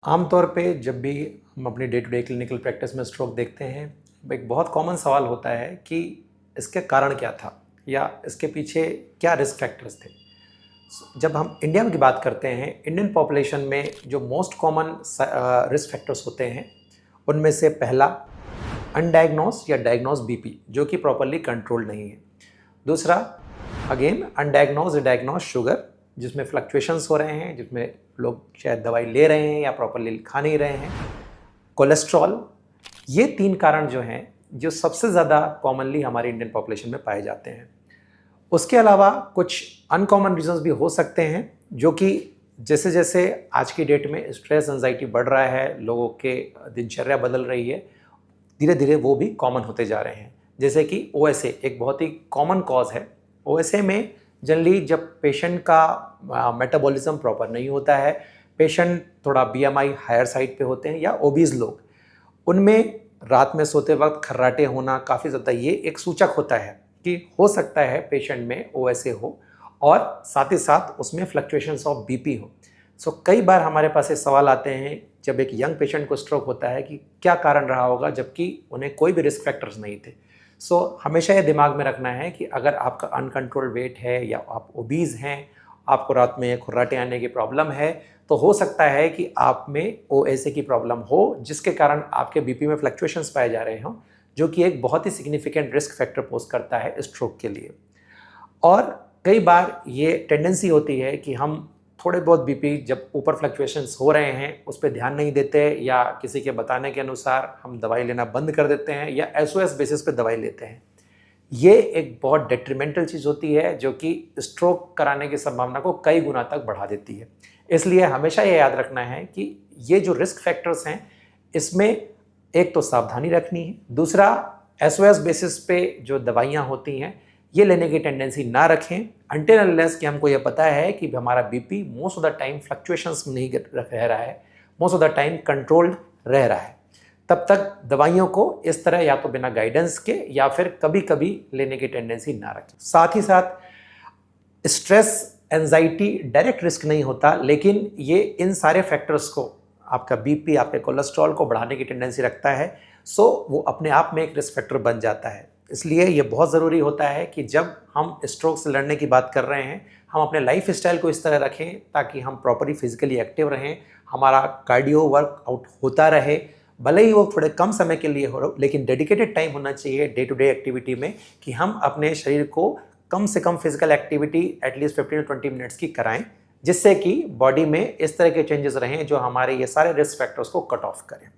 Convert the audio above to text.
आमतौर पे जब भी हम अपनी day to day clinical practice में स्ट्रोक देखते हैं, एक बहुत कॉमन सवाल होता है कि इसके कारण क्या था या इसके पीछे क्या रिस्क फैक्टर्स थे। जब हम इंडिया की बात करते हैं, इंडियन पॉपुलेशन में जो मोस्ट कॉमन रिस्क फैक्टर्स होते हैं, उनमें से पहला अनडायग्नोस या डायग्नोस बीपी, जो कि प्रॉपरली कंट्रोल नहीं है। दूसरा अगेन अनडायग्नोस या डायग्नोस शुगर, जिसमें फ्लक्चुएशंस हो रहे हैं, जिसमें लोग शायद दवाई ले रहे हैं या प्रॉपरली खा नहीं रहे हैं। कोलेस्ट्रॉल, ये 3 कारण जो हैं, जो सबसे ज़्यादा कॉमनली हमारी इंडियन पॉपुलेशन में पाए जाते हैं। उसके अलावा कुछ अनकॉमन रीजंस भी हो सकते हैं, जो कि जैसे जैसे आज की डेट में स्ट्रेस एंजाइटी बढ़ रहा है, लोगों के दिनचर्या बदल रही है, धीरे धीरे वो भी कॉमन होते जा रहे हैं। जैसे कि ओएसए एक बहुत ही कॉमन कॉज है। ओएसए में जनरली जब पेशेंट का मेटाबॉलिज्म प्रॉपर नहीं होता है, पेशेंट थोड़ा बीएमआई हायर साइड पे होते हैं या ओबीज लोग, उनमें रात में सोते वक्त खर्राटे होना काफ़ी ज़्यादा, ये एक सूचक होता है कि हो सकता है पेशेंट में ओएसए हो और साथ ही साथ उसमें फ्लक्चुएशंस ऑफ बीपी हो। कई बार हमारे पास ये सवाल आते हैं जब एक यंग पेशेंट को स्ट्रोक होता है कि क्या कारण रहा होगा, जबकि उन्हें कोई भी रिस्क फैक्टर्स नहीं थे। हमेशा ये दिमाग में रखना है कि अगर आपका अनकंट्रोल्ड वेट है या आप ओबीज हैं, आपको रात में खुर्राटे आने की प्रॉब्लम है, तो हो सकता है कि आप में ओएसए की प्रॉब्लम हो, जिसके कारण आपके बीपी में फ्लक्चुएशंस पाए जा रहे हों, जो कि एक बहुत ही सिग्निफिकेंट रिस्क फैक्टर पोज करता है स्ट्रोक के लिए। और कई बार ये टेंडेंसी होती है कि हम थोड़े बहुत बीपी जब ऊपर फ्लक्चुएशंस हो रहे हैं, उस पर ध्यान नहीं देते या किसी के बताने के अनुसार हम दवाई लेना बंद कर देते हैं या एसओएस बेसिस पे दवाई लेते हैं। ये एक बहुत डेट्रीमेंटल चीज़ होती है, जो कि स्ट्रोक कराने की संभावना को कई गुना तक बढ़ा देती है। इसलिए हमेशा ये याद रखना है कि ये जो रिस्क फैक्टर्स हैं, इसमें एक तो सावधानी रखनी है, दूसरा एसओएस बेसिस पे जो दवाइयाँ होती हैं, ये लेने की टेंडेंसी ना रखें अनटिल अनलेस कि हमको ये पता है कि हमारा BP most of the time fluctuations में नहीं रह रहा है, most of the time controlled रह रहा है। तब तक दवाइयों को इस तरह या तो बिना गाइडेंस के या फिर कभी कभी लेने की टेंडेंसी ना रखें। साथ ही साथ स्ट्रेस एंजाइटी डायरेक्ट रिस्क नहीं होता, लेकिन ये इन सारे फैक्टर्स को, आपका बीपी, आपके कोलेस्ट्रॉल को बढ़ाने की टेंडेंसी रखता है। वो अपने आप में एक रिस्क फैक्टर बन जाता है। इसलिए ये बहुत ज़रूरी होता है कि जब हम स्ट्रोक से लड़ने की बात कर रहे हैं, हम अपने लाइफ स्टाइल को इस तरह रखें ताकि हम प्रॉपरली फिजिकली एक्टिव रहें, हमारा कार्डियो वर्कआउट होता रहे, भले ही वो थोड़े कम समय के लिए हो, लेकिन डेडिकेटेड टाइम होना चाहिए डे टू डे एक्टिविटी में कि हम अपने शरीर को कम से कम physical activity at least 15 to 20 minutes की कराएं, जिससे कि बॉडी में इस तरह के चेंजेस रहें जो हमारे ये सारे रिस्क फैक्टर्स को कट ऑफ करें।